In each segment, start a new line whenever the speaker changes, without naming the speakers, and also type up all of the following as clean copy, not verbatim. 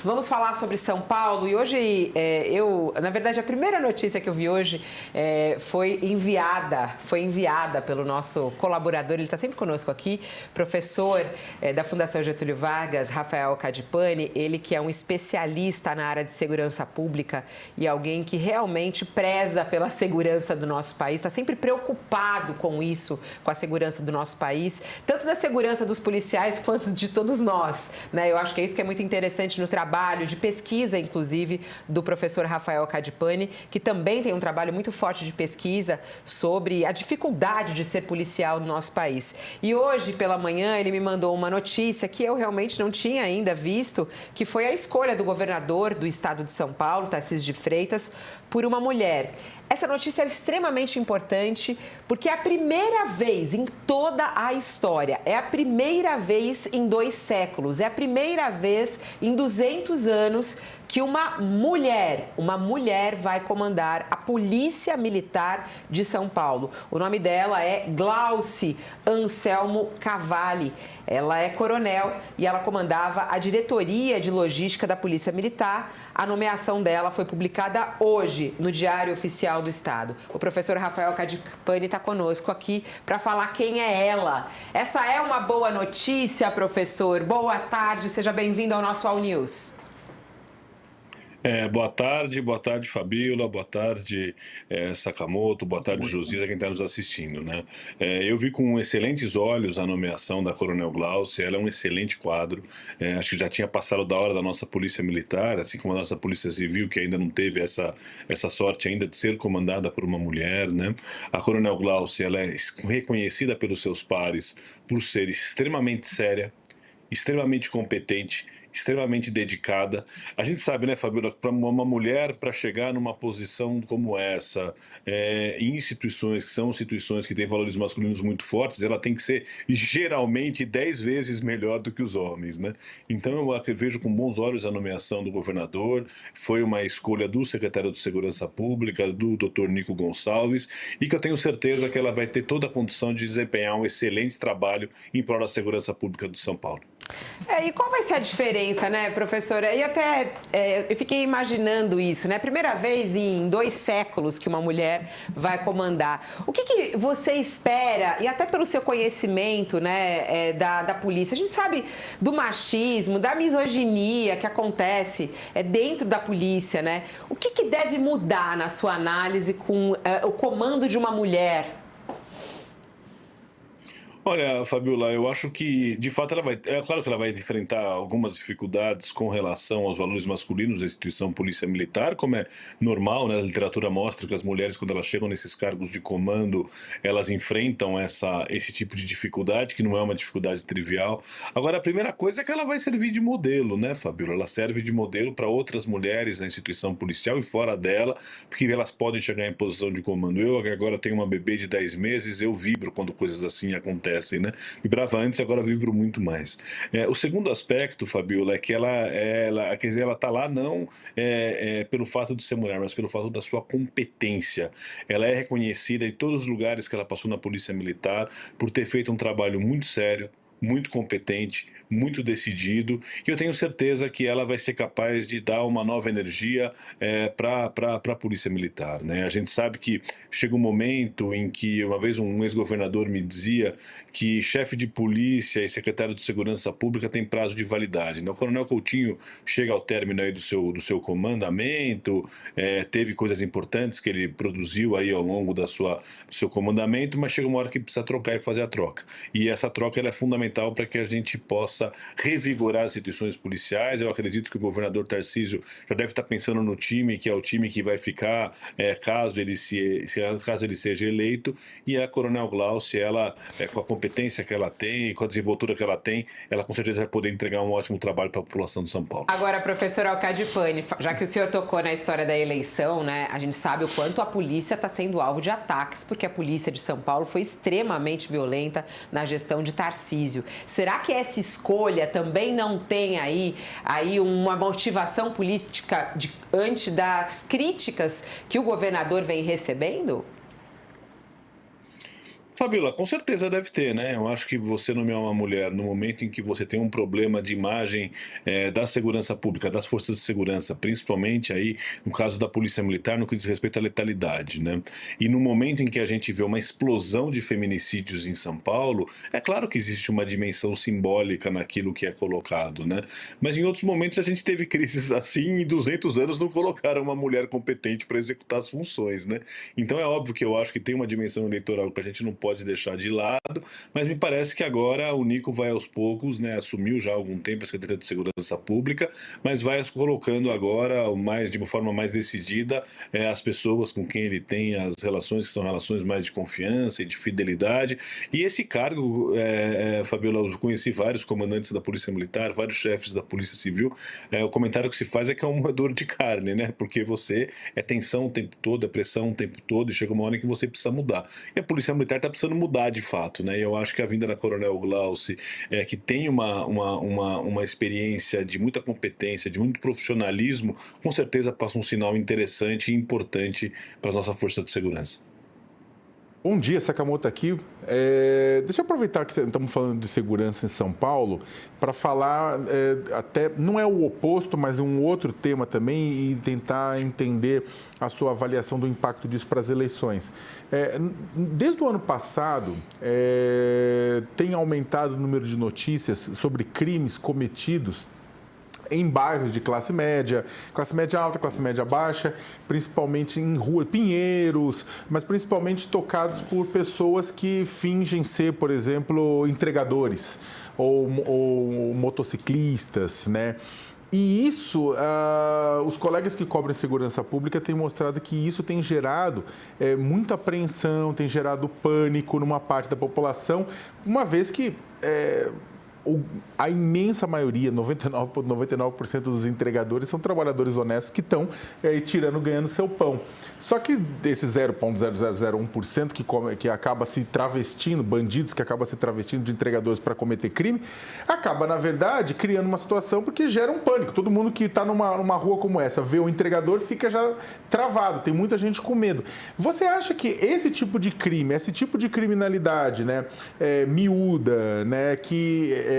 Vamos falar sobre São Paulo e hoje na verdade, a primeira notícia que eu vi hoje foi enviada pelo nosso colaborador, ele está sempre conosco aqui, professor da Fundação Getúlio Vargas, Rafael Cadipani, ele que é um especialista na área de segurança pública e alguém que realmente preza pela segurança do nosso país, está sempre preocupado com isso, com a segurança do nosso país, tanto da segurança dos policiais quanto de todos nós, né? Eu acho que é isso que é muito interessante no trabalho de pesquisa, inclusive, do professor Rafael Cadipani, que também tem um trabalho muito forte de pesquisa sobre a dificuldade de ser policial no nosso país. E hoje, pela manhã, ele me mandou uma notícia que eu realmente não tinha ainda visto, que foi a escolha do governador do estado de São Paulo, Tarcísio de Freitas, por uma mulher. Essa notícia é extremamente importante porque é a primeira vez em toda a história, é a primeira vez em 2 séculos, é a primeira vez em 200 anos que uma mulher vai comandar a Polícia Militar de São Paulo. O nome dela é Glauce Anselmo Cavalli. Ela é coronel e ela comandava a diretoria de logística da Polícia Militar. A nomeação dela foi publicada hoje no Diário Oficial do Estado. O professor Rafael Cadipani está conosco aqui para falar quem é ela. Essa é uma boa notícia, professor. Boa tarde, seja bem-vindo ao nosso All News.
Boa tarde, Fabíola, boa tarde, Sakamoto, boa tarde, Josias, quem está nos assistindo, né? Eu vi com excelentes olhos a nomeação da Coronel Glauce, ela é um excelente quadro, acho que já tinha passado da hora da nossa Polícia Militar, assim como a nossa Polícia Civil, que ainda não teve essa sorte ainda de ser comandada por uma mulher, né? A Coronel Glauce, ela é reconhecida pelos seus pares por ser extremamente séria, extremamente competente, extremamente dedicada. A gente sabe, né, Fabíola, para uma mulher, para chegar numa posição como essa, em instituições que são instituições que têm valores masculinos muito fortes, ela tem que ser geralmente 10 vezes melhor do que os homens, né? Então eu vejo com bons olhos a nomeação do governador, foi uma escolha do secretário de Segurança Pública, do Dr. Nico Gonçalves, e que eu tenho certeza que ela vai ter toda a condição de desempenhar um excelente trabalho em prol da segurança pública de São Paulo.
E qual vai ser a diferença, né, professora? E até eu fiquei imaginando isso, né? Primeira vez em 2 séculos que uma mulher vai comandar. O que você espera, e até pelo seu conhecimento, né, da polícia? A gente sabe do machismo, da misoginia que acontece dentro da polícia, né? O que deve mudar na sua análise com o comando de uma mulher?
Olha, Fabiola, eu acho que, de fato, é claro que ela vai enfrentar algumas dificuldades com relação aos valores masculinos da instituição Polícia Militar, como é normal, né? A literatura mostra que as mulheres, quando elas chegam nesses cargos de comando, elas enfrentam esse tipo de dificuldade, que não é uma dificuldade trivial. Agora, a primeira coisa é que ela vai servir de modelo, né, Fabiola? Ela serve de modelo para outras mulheres na instituição policial e fora dela, porque elas podem chegar em posição de comando. Eu, que agora tenho uma bebê de 10 meses, eu vibro quando coisas assim acontecem. Né? Vibrava antes, agora vibro muito mais. O segundo aspecto, Fabiola, é que quer dizer, ela está lá não pelo fato de ser mulher, mas pelo fato da sua competência. Ela é reconhecida em todos os lugares que ela passou na Polícia Militar por ter feito um trabalho muito sério, muito competente, muito decidido, e eu tenho certeza que ela vai ser capaz de dar uma nova energia para a Polícia Militar, né? A gente sabe que chega um momento em que, uma vez um ex-governador me dizia que chefe de polícia e secretário de Segurança Pública tem prazo de validade, né? O Coronel Coutinho chega ao término aí do seu comandamento, teve coisas importantes que ele produziu aí ao longo do seu comandamento, mas chega uma hora que precisa trocar e fazer a troca. E essa troca ela é fundamental para que a gente possa revigorar as instituições policiais. Eu acredito que o governador Tarcísio já deve estar pensando no time, que é o time que vai ficar caso ele seja eleito, e a Coronel Glauce, ela, com a competência que ela tem, com a desenvoltura que ela tem, ela com certeza vai poder entregar um ótimo trabalho para a população de São Paulo.
Agora, professor Cadipani, já que o senhor tocou na história da eleição, né, a gente sabe o quanto a polícia está sendo alvo de ataques, porque a polícia de São Paulo foi extremamente violenta na gestão de Tarcísio. Será que essa escolha também não tem aí uma motivação política diante das críticas que o governador vem recebendo?
Fabiola, com certeza deve ter, né? Eu acho que você nomear uma mulher no momento em que você tem um problema de imagem da segurança pública, das forças de segurança, principalmente aí no caso da Polícia Militar, no que diz respeito à letalidade, né? E no momento em que a gente vê uma explosão de feminicídios em São Paulo, é claro que existe uma dimensão simbólica naquilo que é colocado, né? Mas em outros momentos a gente teve crises assim e em 200 anos não colocaram uma mulher competente para executar as funções, né? Então é óbvio que eu acho que tem uma dimensão eleitoral que a gente não pode deixar de lado, mas me parece que agora o Nico vai aos poucos, né, assumiu já há algum tempo a Secretaria de Segurança Pública, mas vai colocando agora de uma forma mais decidida as pessoas com quem ele tem as relações que são relações mais de confiança e de fidelidade. E esse cargo, Fabiola, eu conheci vários comandantes da Polícia Militar, vários chefes da Polícia Civil. O comentário que se faz é que é um moedor de carne, né? Porque você é tensão o tempo todo, é pressão o tempo todo, e chega uma hora em que você precisa mudar. E a Polícia Militar está precisando mudar de fato, né? E eu acho que a vinda da Coronel Glauci, que tem uma experiência de muita competência, de muito profissionalismo, com certeza passa um sinal interessante e importante para a nossa força de segurança.
Bom dia, Sakamoto aqui. Deixa eu aproveitar que estamos falando de segurança em São Paulo para falar até, não é o oposto, mas um outro tema também e tentar entender a sua avaliação do impacto disso para as eleições. Desde o ano passado, tem aumentado o número de notícias sobre crimes cometidos em bairros de classe média alta, classe média baixa, principalmente em rua, Pinheiros, mas principalmente tocados por pessoas que fingem ser, por exemplo, entregadores ou motociclistas, né? E isso, os colegas que cobrem segurança pública têm mostrado que isso tem gerado muita apreensão, tem gerado pânico numa parte da população, uma vez que a imensa maioria, 99,99% dos entregadores são trabalhadores honestos que estão ganhando seu pão. Só que desses 0,0001% que acaba se travestindo, bandidos que acabam se travestindo de entregadores para cometer crime, acaba, na verdade, criando uma situação porque gera um pânico. Todo mundo que está numa rua como essa, vê o entregador, fica já travado, tem muita gente com medo. Você acha que esse tipo de crime, esse tipo de criminalidade, né, miúda, né, que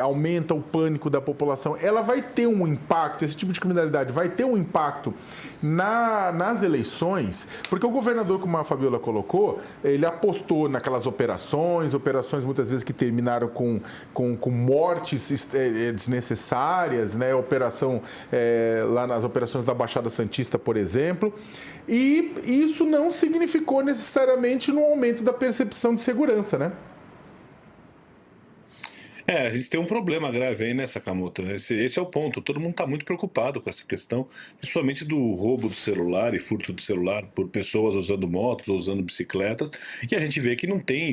aumenta o pânico da população, ela vai ter um impacto, esse tipo de criminalidade vai ter um impacto nas eleições, porque o governador, como a Fabiola colocou, ele apostou naquelas operações muitas vezes que terminaram com mortes desnecessárias, né? Operação lá nas operações da Baixada Santista, por exemplo, e isso não significou necessariamente no aumento da percepção de segurança, né?
A gente tem um problema grave aí, né, Sakamoto? Esse é o ponto. Todo mundo está muito preocupado com essa questão, principalmente do roubo do celular e furto do celular por pessoas usando motos ou usando bicicletas, e a gente vê que não tem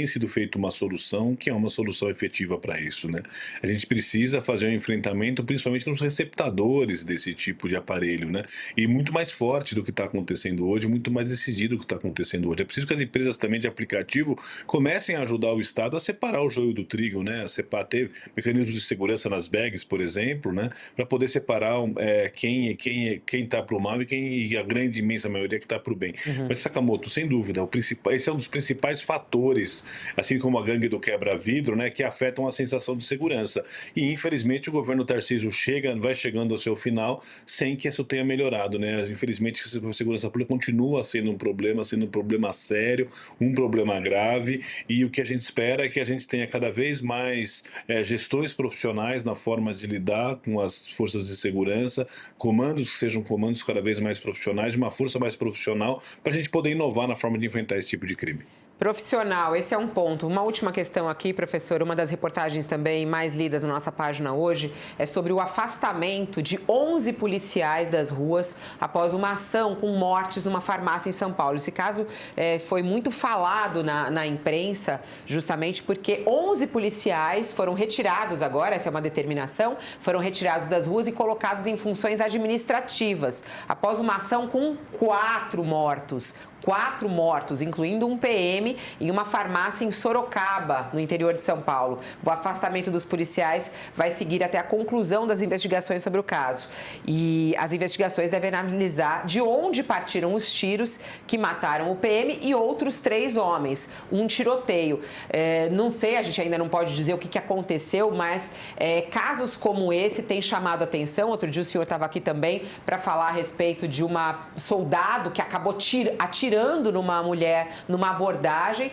sido feita uma solução que é uma solução efetiva para isso, né? A gente precisa fazer um enfrentamento, principalmente nos receptadores desse tipo de aparelho, né? E muito mais forte do que está acontecendo hoje, muito mais decidido do que está acontecendo hoje. É preciso que as empresas também de aplicativo comecem a ajudar o Estado a separar o joio do trigo, né? Ter mecanismos de segurança nas bags, por exemplo, né, para poder separar quem está para o mal e a grande imensa maioria que está para o bem. Mas, Sakamoto, sem dúvida, esse é um dos principais fatores, assim como a gangue do quebra-vidro, né, que afetam a sensação de segurança. E, infelizmente, o governo Tarcísio vai chegando ao seu final sem que isso tenha melhorado, né? Infelizmente, a segurança pública continua sendo um problema sério, um problema grave, e o que a gente espera é que a gente tenha cada vez mais gestões profissionais na forma de lidar com as forças de segurança, comandos que sejam comandos cada vez mais profissionais, de uma força mais profissional, para a gente poder inovar na forma de enfrentar esse tipo de crime.
Profissional, esse é um ponto. Uma última questão aqui, professor, uma das reportagens também mais lidas na nossa página hoje é sobre o afastamento de 11 policiais das ruas após uma ação com mortes numa farmácia em São Paulo. Esse caso foi muito falado na imprensa, justamente porque 11 policiais foram retirados agora, essa é uma determinação, foram retirados das ruas e colocados em funções administrativas, após uma ação com 4 mortos, incluindo um PM PM em uma farmácia em Sorocaba, no interior de São Paulo. O afastamento dos policiais vai seguir até a conclusão das investigações sobre o caso. E as investigações devem analisar de onde partiram os tiros que mataram o PM e outros 3 homens. Um tiroteio. Não sei, a gente ainda não pode dizer o que aconteceu, mas casos como esse têm chamado a atenção. Outro dia o senhor estava aqui também para falar a respeito de uma soldado que acabou atirando numa mulher, numa abordagem,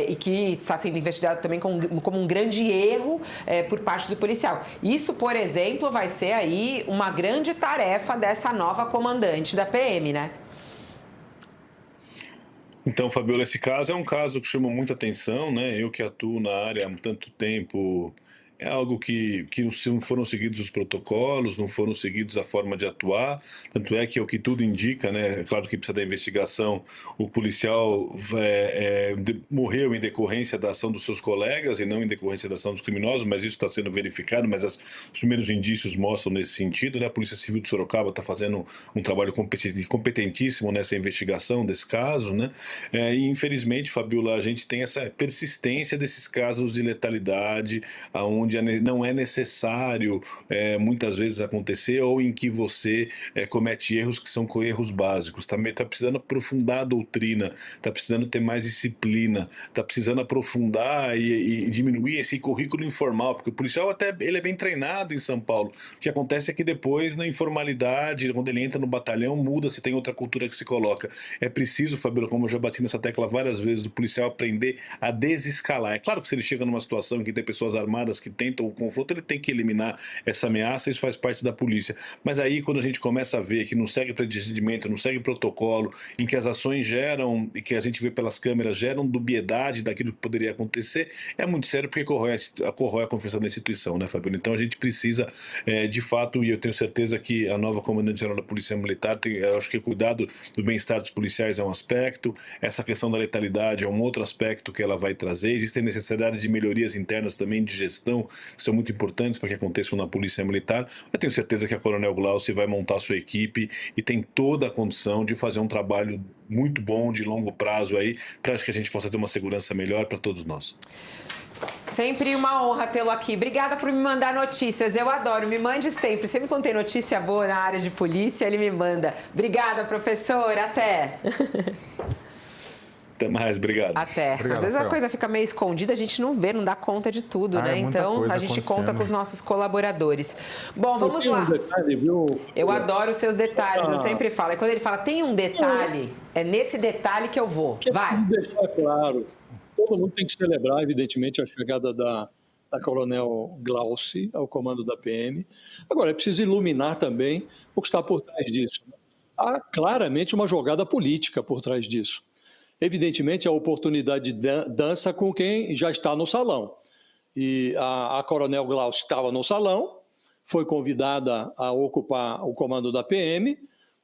e que está sendo investigado também como um grande erro por parte do policial. Isso, por exemplo, vai ser aí uma grande tarefa dessa nova comandante da PM, né?
Então, Fabiola, esse caso é um caso que chama muita atenção, né? Eu que atuo na área há tanto tempo, é algo que não foram seguidos os protocolos, não foram seguidos a forma de atuar, tanto é que o que tudo indica, né? É claro que precisa da investigação, o policial morreu em decorrência da ação dos seus colegas e não em decorrência da ação dos criminosos, mas isso está sendo verificado, mas os primeiros indícios mostram nesse sentido, né? A Polícia Civil de Sorocaba está fazendo um trabalho competentíssimo nessa investigação desse caso, né? E infelizmente, Fabiola, a gente tem essa persistência desses casos de letalidade, onde não é necessário muitas vezes acontecer, ou em que você comete erros que são erros básicos. Também está precisando aprofundar a doutrina, está precisando ter mais disciplina, está precisando aprofundar e diminuir esse currículo informal, porque o policial até ele é bem treinado em São Paulo. O que acontece é que depois, na informalidade, quando ele entra no batalhão, muda, se tem outra cultura que se coloca. É preciso, Fabiola, como eu já bati nessa tecla várias vezes, do policial aprender a desescalar. É claro que se ele chega numa situação em que tem pessoas armadas que tentam o confronto, ele tem que eliminar essa ameaça, isso faz parte da polícia. Mas aí, quando a gente começa a ver que não segue procedimento, não segue protocolo, em que as ações geram, e que a gente vê pelas câmeras, geram dubiedade daquilo que poderia acontecer, é muito sério, porque corrói a confiança da instituição, né, Fabiola? Então a gente precisa, de fato, e eu tenho certeza que a nova comandante-geral da Polícia Militar eu acho que o cuidado do bem-estar dos policiais é um aspecto, essa questão da letalidade é um outro aspecto que ela vai trazer, existem necessidades de melhorias internas também de gestão, que são muito importantes para que aconteçam na Polícia Militar. Eu tenho certeza que a Coronel Glauci vai montar sua equipe e tem toda a condição de fazer um trabalho muito bom, de longo prazo aí, para que a gente possa ter uma segurança melhor para todos nós.
Sempre uma honra tê-lo aqui. Obrigada por me mandar notícias. Eu adoro. Me mande sempre. Sempre quando tem notícia boa na área de polícia, ele me manda. Obrigada, professor. Até.
Até mais, obrigado.
Até.
Obrigado,
Às vezes
Rafael.
a coisa fica meio escondida, a gente não vê, não dá conta de tudo, né? Então a gente conta com os nossos colaboradores. Bom, vamos lá.
Detalhe, viu?
Eu adoro os seus detalhes, eu sempre falo. E quando ele fala, tem um detalhe, é nesse detalhe que eu vou. Vai.
Deixar claro, todo mundo tem que celebrar, evidentemente, a chegada da Coronel Glauci ao comando da PM. Agora, é preciso iluminar também o que está por trás disso. Há claramente uma jogada política por trás disso. Evidentemente, a oportunidade de dança com quem já está no salão. E a Coronel Glauci estava no salão, foi convidada a ocupar o comando da PM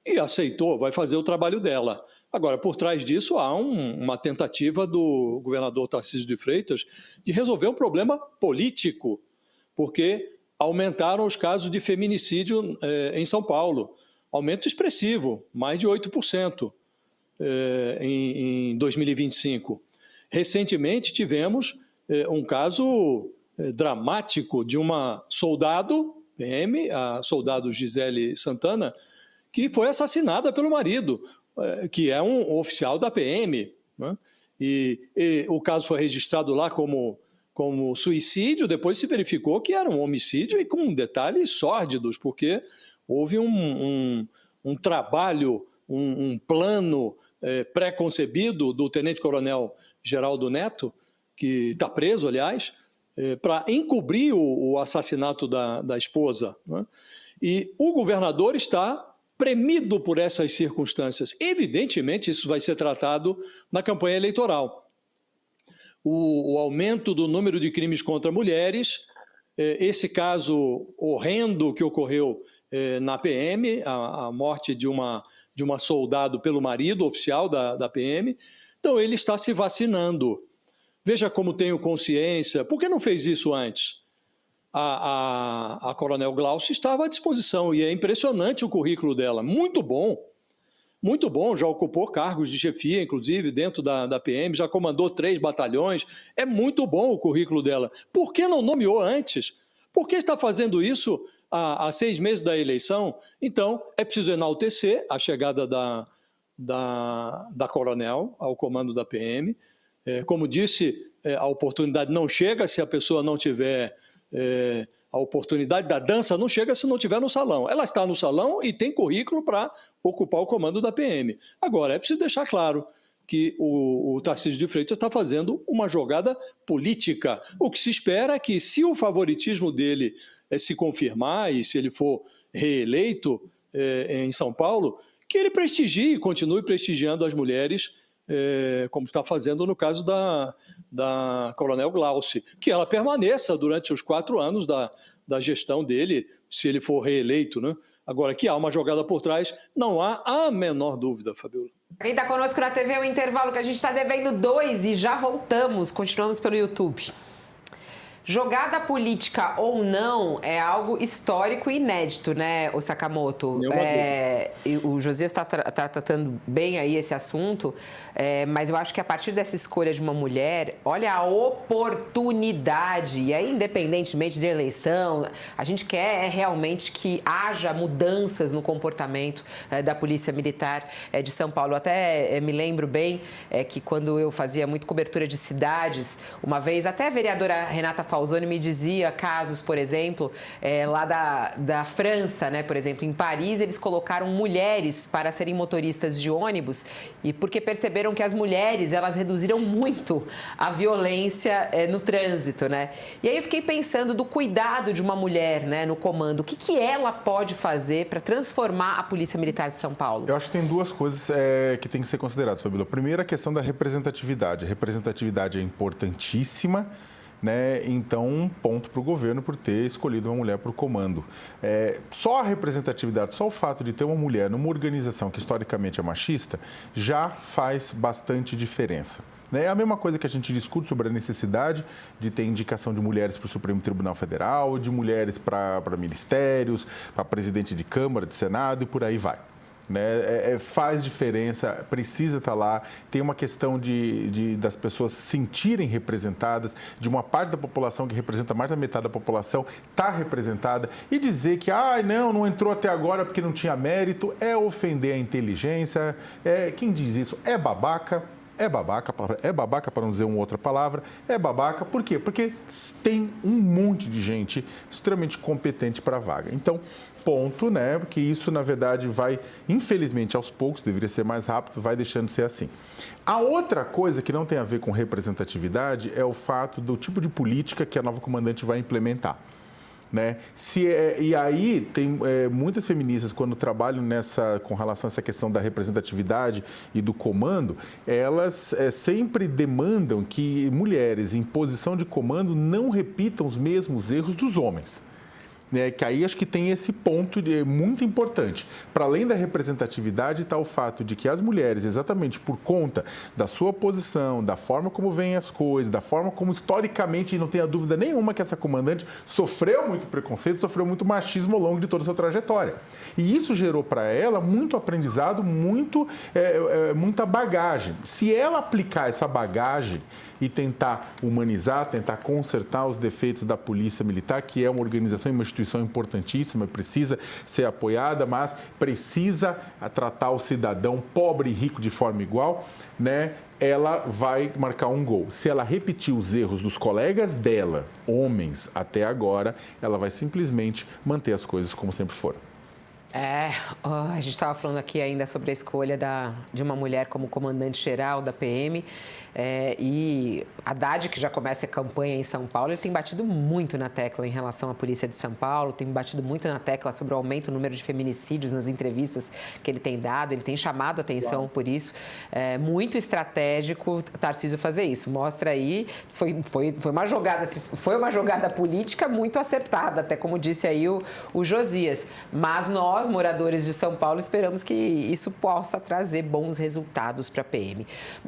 e aceitou, vai fazer o trabalho dela. Agora, por trás disso, há uma tentativa do governador Tarcísio de Freitas de resolver um problema político, porque aumentaram os casos de feminicídio em São Paulo. Aumento expressivo, mais de 8%. Em 2025. Recentemente tivemos um caso dramático de uma soldado PM, a soldado Gisele Santana, que foi assassinada pelo marido, que é um oficial da PM, né? E o caso foi registrado lá como suicídio, depois se verificou que era um homicídio e com detalhes sórdidos, porque houve um trabalho, um plano pré-concebido do tenente-coronel Geraldo Neto, que está preso, aliás, para encobrir o assassinato da esposa, né? E o governador está premido por essas circunstâncias. Evidentemente, isso vai ser tratado na campanha eleitoral. O aumento do número de crimes contra mulheres, esse caso horrendo que ocorreu na PM, a morte de uma soldado pelo marido oficial da PM. Então, ele está se vacinando. Veja como tenho consciência. Por que não fez isso antes? A Coronel Glauci estava à disposição e é impressionante o currículo dela. Muito bom. muito bom, já ocupou cargos de chefia, inclusive, dentro da PM, já comandou 3 batalhões. É muito bom o currículo dela. Por que não nomeou antes? Por que está fazendo isso há 6 meses da eleição? Então, é preciso enaltecer a chegada da coronel ao comando da PM. Como disse, a oportunidade não chega se a pessoa não tiver... A oportunidade da dança não chega se não estiver no salão. Ela está no salão e tem currículo para ocupar o comando da PM. Agora, é preciso deixar claro que o Tarcísio de Freitas está fazendo uma jogada política. O que se espera é que, se o favoritismo dele se confirmar e se ele for reeleito em São Paulo, que ele prestigie e continue prestigiando as mulheres, como está fazendo no caso da Coronel Glauci, que ela permaneça durante os 4 anos da gestão dele, se ele for reeleito, né? Agora, que há uma jogada por trás, não há a menor dúvida, Fabiola.
Quem está conosco na TV é o intervalo que a gente está devendo 2 e já voltamos, continuamos pelo YouTube. Jogada política ou não é algo histórico e inédito, né, o Sakamoto? O Josias está tratando bem aí esse assunto, mas eu acho que a partir dessa escolha de uma mulher, olha a oportunidade, e aí independentemente de eleição, a gente quer realmente que haja mudanças no comportamento da Polícia Militar de São Paulo. Eu até me lembro bem que quando eu fazia muito cobertura de cidades, uma vez até a vereadora Renata Falzoni me dizia casos, por exemplo, lá da França, né? Por exemplo, em Paris, eles colocaram mulheres para serem motoristas de ônibus e porque perceberam que as mulheres, elas reduziram muito a violência no trânsito, né? E aí eu fiquei pensando do cuidado de uma mulher, né, no comando. O que ela pode fazer para transformar a Polícia Militar de São Paulo?
Eu acho que tem 2 coisas que tem que ser consideradas, Fabíola. Primeiro, a questão da representatividade. A representatividade é importantíssima, né? Então, um ponto para o governo por ter escolhido uma mulher para o comando. Só a representatividade, só o fato de ter uma mulher numa organização que historicamente é machista, já faz bastante diferença. É a mesma coisa que a gente discute sobre a necessidade de ter indicação de mulheres para o Supremo Tribunal Federal, de mulheres para ministérios, para presidente de Câmara, de Senado e por aí vai. Faz diferença, precisa estar lá. Tem uma questão das pessoas se sentirem representadas, de uma parte da população que representa mais da metade da população está representada. E dizer que não entrou até agora porque não tinha mérito, é ofender a inteligência. Quem diz isso é babaca. É babaca para não dizer uma outra palavra, é babaca, por quê? Porque tem um monte de gente extremamente competente para a vaga. Então, ponto, né, porque isso, na verdade, vai, infelizmente, aos poucos, deveria ser mais rápido, vai deixando de ser assim. A outra coisa que não tem a ver com representatividade é o fato do tipo de política que a nova comandante vai implementar. E aí tem muitas feministas, quando trabalham com relação a essa questão da representatividade e do comando, elas sempre demandam que mulheres em posição de comando não repitam os mesmos erros dos homens. Que aí acho que tem esse ponto muito importante. Para além da representatividade, está o fato de que as mulheres, exatamente por conta da sua posição, da forma como veem as coisas, da forma como historicamente, e não tenha dúvida nenhuma que essa comandante sofreu muito preconceito, sofreu muito machismo ao longo de toda a sua trajetória. E isso gerou para ela muito aprendizado, muita bagagem. Se ela aplicar essa bagagem e tentar humanizar, tentar consertar os defeitos da Polícia Militar, que é uma organização e uma instituição importantíssima, precisa ser apoiada, mas precisa tratar o cidadão pobre e rico de forma igual, ela vai marcar um gol. Se ela repetir os erros dos colegas dela, homens, até agora, ela vai simplesmente manter as coisas como sempre foram.
A gente estava falando aqui ainda sobre a escolha de uma mulher como comandante-geral da PM. E Haddad, que já começa a campanha em São Paulo, ele tem batido muito na tecla em relação à Polícia de São Paulo, tem batido muito na tecla sobre o aumento do número de feminicídios nas entrevistas que ele tem dado, ele tem chamado a atenção por isso. Muito estratégico o Tarcísio fazer isso. Mostra aí, foi uma jogada política muito acertada, até como disse aí o Josias. Mas nós, moradores de São Paulo, esperamos que isso possa trazer bons resultados para a PM.